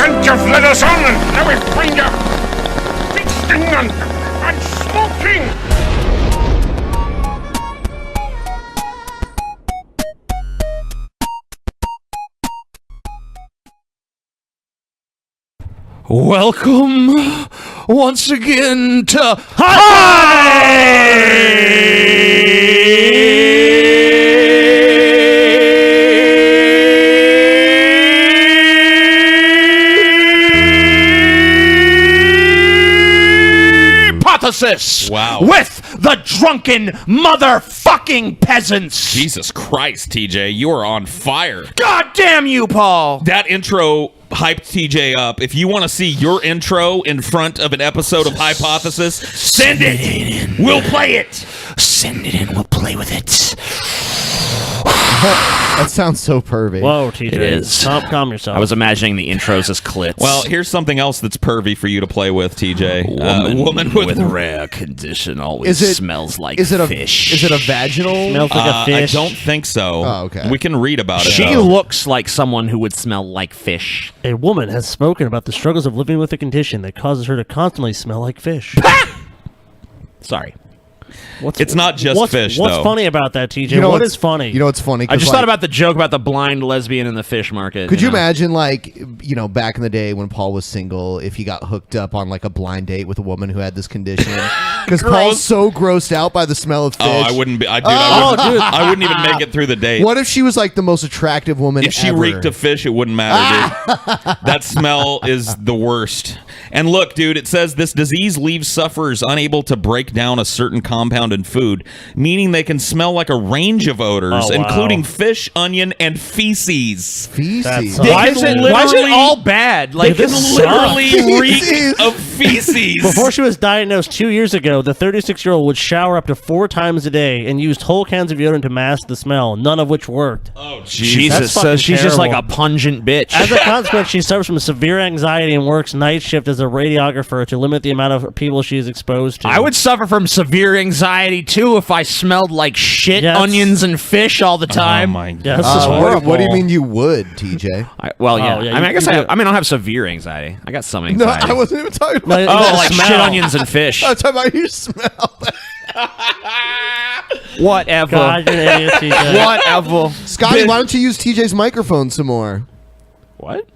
And you've led us on, and now we find you feasting and smoking. Welcome once again to highPOThesis. Wow. With the Drunken Motherfucking Peasants. Jesus Christ, TJ, you are on fire. God damn you, Paul. That intro hyped TJ up. If you want to see your intro in front of an episode of highPOThesis, send it in. We'll play it. Send it in. We'll play with it. That sounds so pervy. Whoa, TJ. It is. Calm yourself. I was imagining the intros as clits. Well, here's something else that's pervy for you to play with, TJ. Woman with rare condition always smells like fish. Is it a vaginal? Smells like a fish. I don't think so. Oh, okay. We can read about it. She though. looks like someone who would smell like fish. A woman has spoken about the struggles of living with a condition that causes her to constantly smell like fish. Sorry. It's not just fish, What's though. funny about that, TJ? You know What what's- is funny? You know what's funny? I just thought about the joke about the blind lesbian in the fish market. Could you know? imagine, like, back in the day when Paul was single, if he got hooked up on like a blind date with a woman who had this condition? Because Paul's so grossed out by the smell of fish. Oh, I wouldn't be. dude. I wouldn't even make it through the date. What if she was like the most attractive woman If she ever? reeked of fish, it wouldn't matter, dude. That smell is the worst. And look, dude, it says this disease leaves sufferers unable to break down a certain compound in food, meaning they can smell like a range of odors, Oh, wow. including fish, onion, and feces. Feces. That's- Why is it all bad? Like, Dude, They this can literally sucks. reek Feces. of feces. Before she was diagnosed 2 years ago, the 36-year-old would shower up to 4 times a day and used whole cans of deodorant to mask the smell, none of which worked. Oh, Jesus, That's so fucking she's just like a terrible. pungent bitch. As a consequence, she suffers from severe anxiety and works night shift as a radiographer to limit the amount of people she is exposed to. I would suffer from severe anxiety too if I smelled like shit, Yes. onions, and fish all the time. Oh my god. Yeah, this is horrible. What do you mean you would, TJ? Yeah. Oh, I yeah, mean, you- I guess you I do. don't have severe anxiety. I got some No, anxiety. I wasn't even talking No, about. the Oh, like smell. shit, onions, and fish. I was talking about your smell. Whatever. God, you're an idiot, TJ. Whatever. Scotty, why don't you use TJ's microphone some more? What?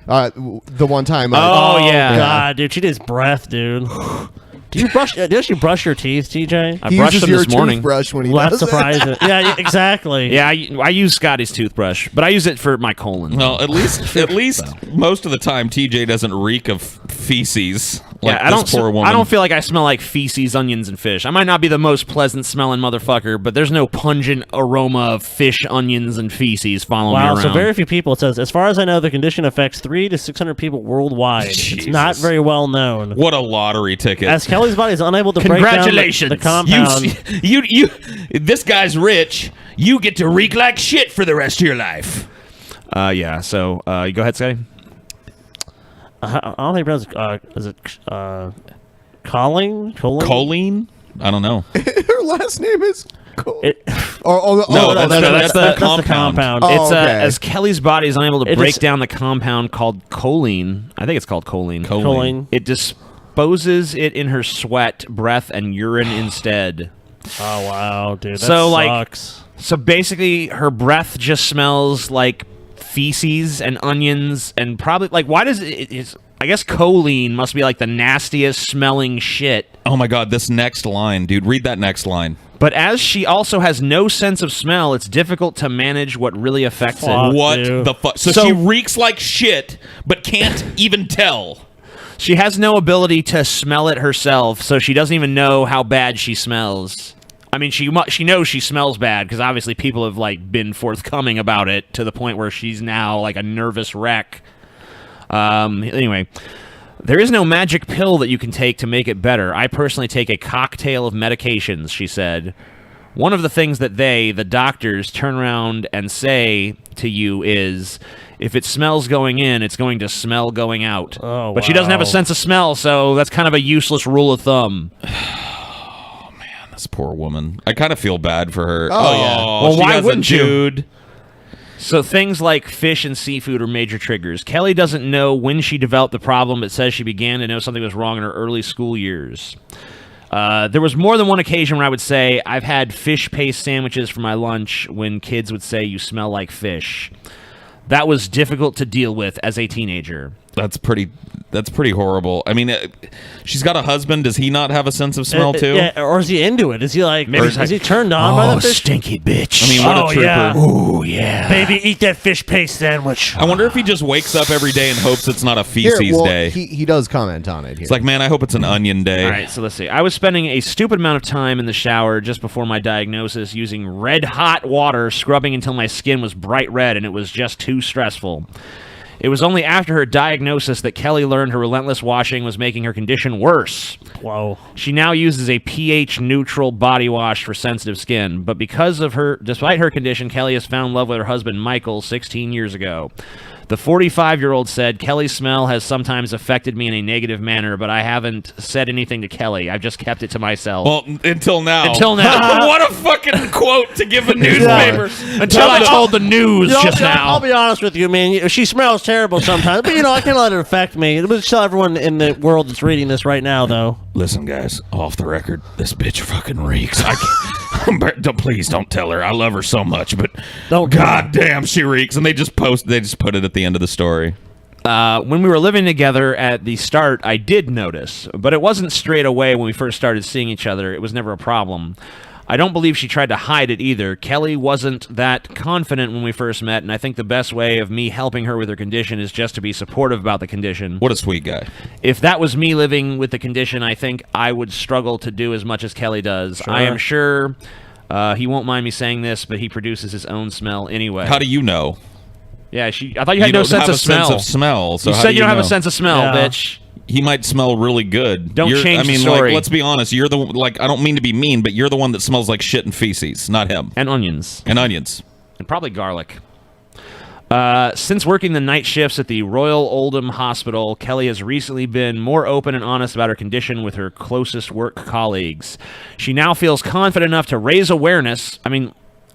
The one time. Oh, yeah. God, dude, she did his breath, dude. Do you brush? Does you brush your teeth, TJ? I he brushed uses them your this morning. toothbrush when he Well, does that's surprising. Yeah, exactly. Yeah, I use Scotty's toothbrush, but I use it for my colon. Well, at least most of the time, TJ doesn't reek of feces. Like yeah, this poor woman. I don't feel like I smell like feces, onions, and fish. I might not be the most pleasant smelling motherfucker, but there's no pungent aroma of fish, onions, and feces following me Wow, around. so very few people. It says, as far as I know, the condition affects 300 to 600 people worldwide. It's not Jesus. very well known. What a lottery ticket. As Kelly's body is unable to break down Congratulations. the compound. you, this guy's rich. You get to reek like shit for the rest of your life. yeah, so you go ahead, Scotty. I don't think it's is it Colleen? Choline? I don't know. Her last name is. It, No, that's the that's compound. the compound. Oh, It's okay. as Kelly's body is unable to It break just- down the compound called choline. I think it's called choline. Choline. It disposes it in her sweat, breath, and urine instead. Oh wow, dude. That So, like- sucks. So basically, her breath just smells like feces and onions, and probably like why does it's I guess choline must be like the nastiest smelling shit. Oh my god, this next line, dude. Read that next line. But as she also has no sense of smell, it's difficult to manage what really affects Fuck. it. What dude. the fuck? So she reeks like shit, but can't even tell. She has no ability to smell it herself, so she doesn't even know how bad she smells. I mean, she knows she smells bad because obviously people have like been forthcoming about it to the point where she's now like a nervous wreck. Anyway, there is no magic pill that you can take to make it better. I personally take a cocktail of medications, she said. One of the things that the doctors, turn around and say to you is, if it smells going in, it's going to smell going out. Oh, but she doesn't have a wow. sense of smell, so that's kind of a useless rule of thumb. This poor woman. I kind of feel bad for her. Oh, yeah. Well, she why has a wouldn't you? dude. So things like fish and seafood are major triggers. Kelly doesn't know when she developed the problem, but says she began to know something was wrong in her early school years. There was more than one occasion where I would say, I've had fish paste sandwiches for my lunch when kids would say, you smell like fish. That was difficult to deal with as a teenager. That's pretty horrible. I mean, she's got a husband. Does he not have a sense of smell too? Yeah, or is he into it? Is he like, Maybe is he turned on by the fish? Stinky bitch. I mean, what a trooper. Yeah. Ooh, yeah. Baby, eat that fish paste sandwich. I wonder if he just wakes up every day and hopes it's not a feces day. He does comment on it here. It's like, man, I hope it's an onion day. All right, so let's see. I was spending a stupid amount of time in the shower just before my diagnosis using red-hot water, scrubbing until my skin was bright red, and it was just too stressful. It was only after her diagnosis that Kelly learned her relentless washing was making her condition worse. Whoa. She now uses a pH-neutral body wash for sensitive skin, but despite her condition, Kelly has found love with her husband, Michael, 16 years ago. The 45-year-old said, Kelly's smell has sometimes affected me in a negative manner, but I haven't said anything to Kelly. I've just kept it to myself. Well, until now. Until now. What a fucking quote to give a newspaper. Until I told the news just now. I'll be honest with you, man. She smells terrible sometimes, but I can't let it affect me. Let's tell everyone in the world that's reading this right now, though. Listen, guys, off the record, this bitch fucking reeks. Please don't tell her. I love her so much, but God damn, she reeks. And they just put it at the end of the story. When we were living together at the start, I did notice, but it wasn't straight away when we first started seeing each other. It was never a problem. I don't believe she tried to hide it either. Kelly wasn't that confident when we first met, and I think the best way of me helping her with her condition is just to be supportive about the condition. What a sweet guy. If that was me living with the condition, I think I would struggle to do as much as Kelly does. Sure. I am sure he won't mind me saying this, but he produces his own smell anyway. How do you know? Yeah, I thought you had no sense of smell. Sense of smell. So you how said do you don't have know? a sense of smell, bitch. He might smell really good. Don't change the story. Let's be honest. You're the I don't mean to be mean, but you're the one that smells like shit and feces, not him. And onions. And onions. And probably garlic. Since working the night shifts at the Royal Oldham Hospital, Kelly has recently been more open and honest about her condition with her closest work colleagues. She now feels confident enough to raise awareness. I mean,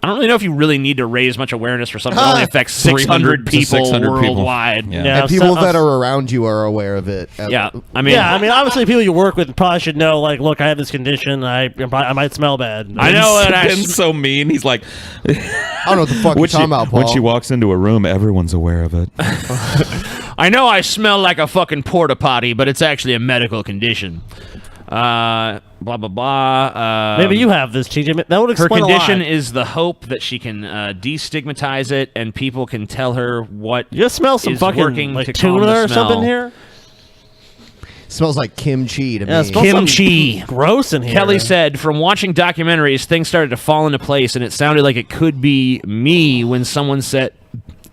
I don't really know if you really need to raise much awareness for something that only affects 600 people 600 worldwide. People. Yeah. and people that are around you are aware of it. Yeah, I mean, obviously people you work with probably should know, like, look, I have this condition, I might smell bad. I know that Ben's so mean. He's like, I don't know what the fuck you're talking about, Paul. when she walks into a room, everyone's aware of it. I know I smell like a fucking porta potty, but it's actually a medical condition. Blah blah blah. Maybe you have this, TJ. That would explain her condition a lot. is the hope that she can destigmatize it, and people can tell her what. You smell some is fucking working like to calm tuna the or something smell. here. Smells like kimchi to Yeah, it me. smells Kimchi. something gross in here. Kelly said, from watching documentaries, things started to fall into place, and it sounded like it could be me when someone said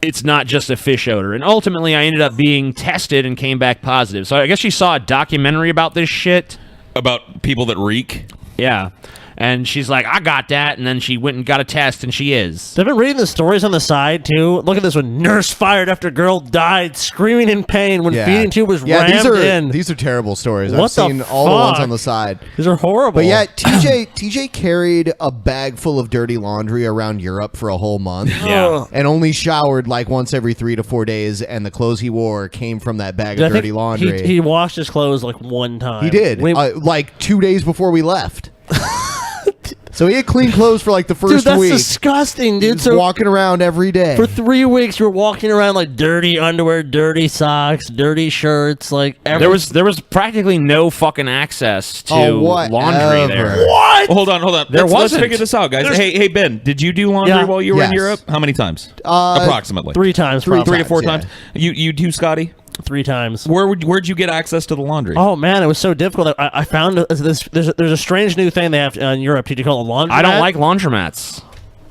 it's not just a fish odor. And ultimately, I ended up being tested and came back positive. So I guess she saw a documentary about this shit. About people that reek? Yeah. And she's like, I got that. And then she went and got a test, and she is. I've been reading the stories on the side, too. Look at this one. Nurse fired after girl died, screaming in pain when feeding tube was rammed in. These are terrible stories. What I've seen the all the ones fuck? on the side. These are horrible. But yeah, TJ carried a bag full of dirty laundry around Europe for a whole month. Yeah. And only showered like once every 3 to 4 days, and the clothes he wore came from that bag I of think dirty laundry. He washed his clothes like one time. He did. Like 2 days before we left. So he had clean clothes for like the first dude, that's week. disgusting, dude. He's So walking around every day. for 3 weeks, you're walking around like dirty underwear, dirty socks, dirty shirts, like There was practically no fucking access to whatever. laundry there. what? Hold on. There Let's wasn't. figure this out, guys. Hey, Ben, did you do laundry Yeah. while you were in Yes. Europe? How many times? Approximately. 3 times, Three probably. 3 to 4 times, times. You do, Scotty? 3 times. Where'd you get access to the laundry? Oh man, it was so difficult. I found this. There's a strange new thing they have in Europe. Did you call it a laundromat? I don't like laundromats.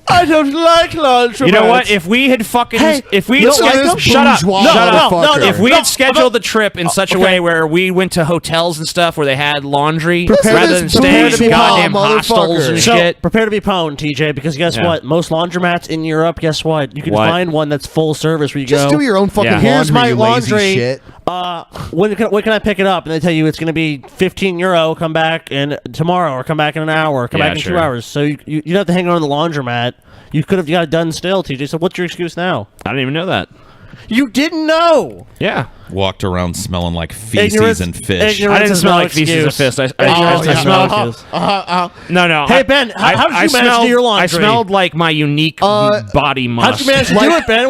I don't like laundromats. You know what? If we had fucking, if we had don't like them? shut up, Bourgeois shut up. motherfucker. If we had scheduled the trip in such a way where we went to hotels and stuff where they had laundry Prepare rather this than staying bourgeois in goddamn motherfucker. hostels and So, shit. prepare to be pwned, TJ, because guess Yeah. what? Most laundromats in Europe, guess what? You can What? find one that's full service where you Just go. do your own fucking Yeah. laundry, Here's my you lazy laundry. shit. when can I pick it up? And they tell you it's going to be €15. Come back in tomorrow, or come back in an hour, or come back in 2 hours. So you don't have to hang on the laundromat. You could have got it done still, TJ. So what's your excuse now? I didn't even know that. You didn't know. Yeah. Walked around smelling like feces and fish. I didn't smell like feces and fish. I smelled. No. Hey, Ben, how did you manage to do your laundry? I smelled like my unique body musk. How'd you manage to do it, Ben?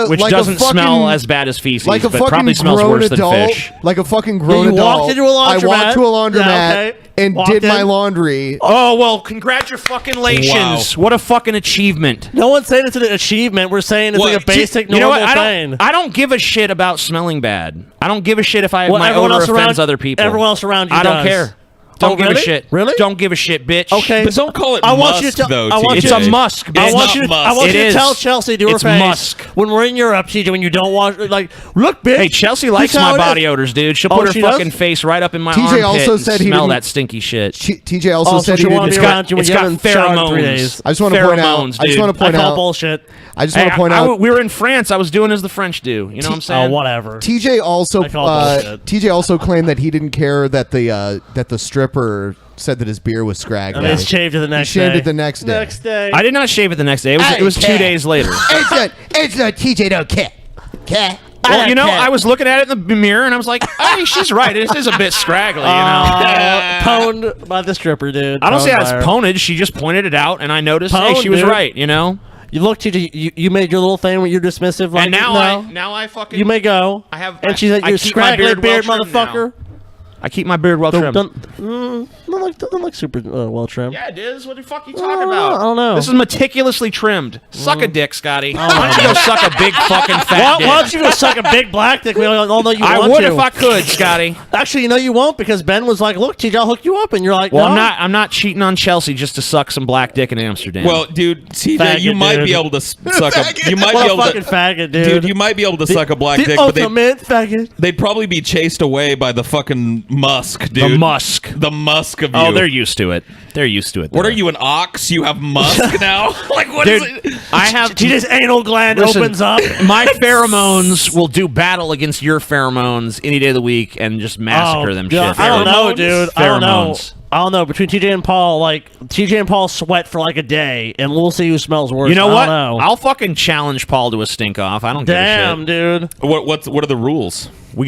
Which doesn't smell as bad as feces, like a but probably fucking smells grown worse adult, than fish. like a fucking grown you adult. walked into a laundromat. I walked to a laundromat and walked did my in. laundry. Oh, well, congratulations. Wow. What a fucking achievement. No one's saying it's an achievement. We're saying it's like a basic You know normal what? thing. I don't give a shit about smelling bad. I don't give a shit if my everyone odor else offends other people. Everyone else around you I don't does. care. Don't give a really? shit. Really? Don't give a shit, bitch. Okay. But don't call it I musk, want you to tell- though, I want TJ. It's a musk, bitch. I want you It to is. tell Chelsea to her It's face musk. when we're in Europe, TJ, when you don't wash, like, look, bitch. Hey, Chelsea likes this is how my it body is. odors, dude. She'll Oh, put her she does? fucking face right up in my TJ armpit also and said he smell didn't- that stinky shit. TJ also Oh, so said she he wanted didn't. to be around you when It's you got haven't showered in 3 pheromones. days. I just want to point out. Pheromones, I just want dude. to point I call out. bullshit. I just want to point I- out. we were in France. I was doing as the French do. You know what I'm saying? Oh, whatever. TJ also I call bullshit. TJ also claimed that he didn't care that the stripper said that his beer was scraggly. And it's shaved it the next He shaved day. it the next day. Next day. I did not shave it the next day. It was 2 days later. It's not TJ don't care. Okay. Well, you know, I was looking at it in the mirror and I was like, hey, she's right. It is a bit scraggly, you know? Pwned by the stripper, dude. I don't say Pwned that's by her. pwned. She just pointed it out, and I noticed, hey, Pwned, she was dude. right, you know? You look, TJ, you made your little thing where you're dismissive. Like, And now no, I fucking... you may go. I have- And she said, I "You keep my scraggly beard beard, well trimmed motherfucker." I keep my beard well trimmed. Don't look super well trimmed. Yeah, it is. What the fuck are you talking about? I don't know. This is meticulously trimmed. Suck a dick, Scotty. Why don't you go suck a big fucking fat dick? Why don't you go suck a big black dick? We all know you I want would to. if I could, Scotty. Actually, you know you won't, because Ben was like, "Look, TJ, I'll hook you up," and you're like, Well, no. I'm not cheating on Chelsea just to suck some black dick in Amsterdam. Well, dude, TJ, Faggot, you might dude. be able to suck a. You might What be a able fucking to. faggot, dude. You might be able to suck a black the dick, but ultimate faggot. they'd probably be chased away by the fucking musk, dude. the musk. The musk of you. Oh, they're used to it. They're used to it. What there. are you, an ox? You have musk now? Like, what is Dude, it? I have TJ's anal gland Listen, opens up. My pheromones will do battle against your pheromones any day of the week and just massacre them. God, Shit. I don't know, dude. I don't know. Pheromones. I don't know. Between TJ and Paul, like TJ and Paul sweat for like a day, and we'll see who smells worse. You know I what? don't know. I'll fucking challenge Paul to a stink off. I don't Damn, give a shit. dude. What are the rules? We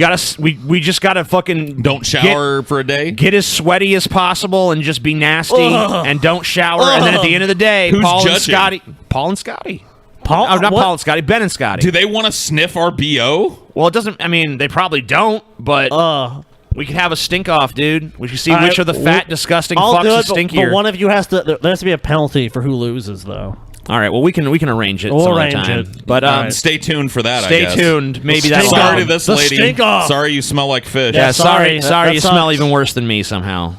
just gotta fucking Don't shower for a day? Get as sweaty as possible and just be nasty Ugh. and don't shower. And then at the end of the day, Who's Paul judging? and Scotty. Paul, Oh, not what? Paul and Scotty. Ben and Scotty. Do they want to sniff our BO? Well, it doesn't. I mean, they probably don't. But we could have a stink off, dude. We should see which of the fat, disgusting I'll fucks do is it, stinkier. but one of you has to. There has to be a penalty for who loses, though. All right. Well, we can arrange it We'll some other arrange time. it. But All right. Stay tuned for that, I stay guess. tuned. Maybe Stink that's off. Sorry to this The lady. stink off. Sorry you smell like fish. Yeah. Yeah, Sorry. sorry. That You smell sucks. even worse than me somehow.